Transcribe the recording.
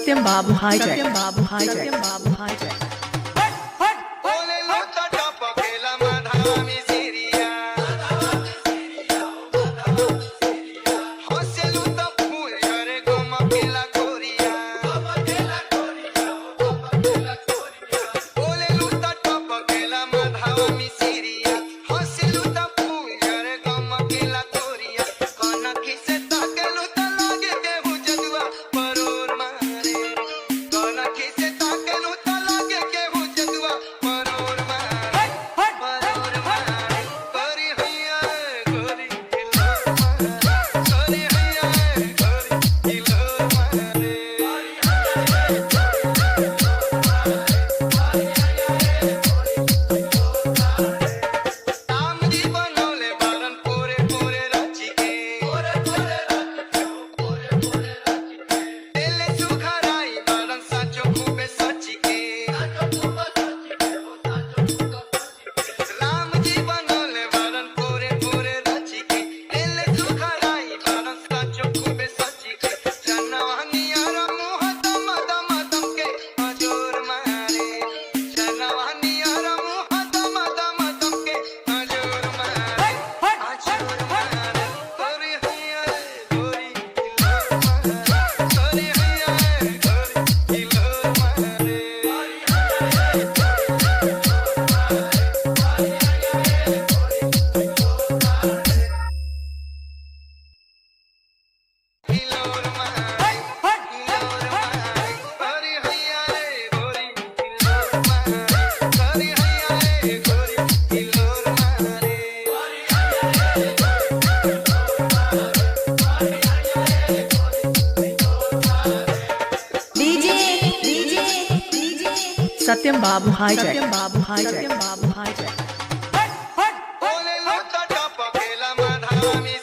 सत्यम बाबू हाई सत्यम बाबू हाई सत्यम बाबू हाई जय ओले लोटा टपा केला माधामी सिरिया हसे लुता फूल झरे गोमा केला कोरिया ओले लोटा टपा केला माधामी सिरिया हसे लुता फूल झरे गोमा केला कोरिया कोना किसे ताके लुता लागे केहू जदुआ परोर मारे कोना किसे ताके लुता लागे केहू जदुआ परोर मारे करी हैया गोरी किलो करी हैया गोरी किलो मारे राम जी बनौले बारन पूरे पूरे राची के तेले सुखराई बारन साचो खूबे सची के राम जी बनौले बारन पूरे पूरे राची के तेले सुखराई बारन साचो खूबे सची के जनवानिया मुँह दम दम दम के हजूर मारे जनवानिया मुँह दम दम दम के हजूर मारे हजूर मारे करी हैया गोरी किलो करी हैया गोरी किलो मारे किलोर मारे किलोर मारे करी हैया गोरी किलोर मारे करी हैया गोरी किलोर मारे डीजे डीजे डीजे सत्यम बाबू हाई जय सत्यम बाबू हाई जय सत्यम बाबू हाई जय ओले लोटा टपा केला माधामी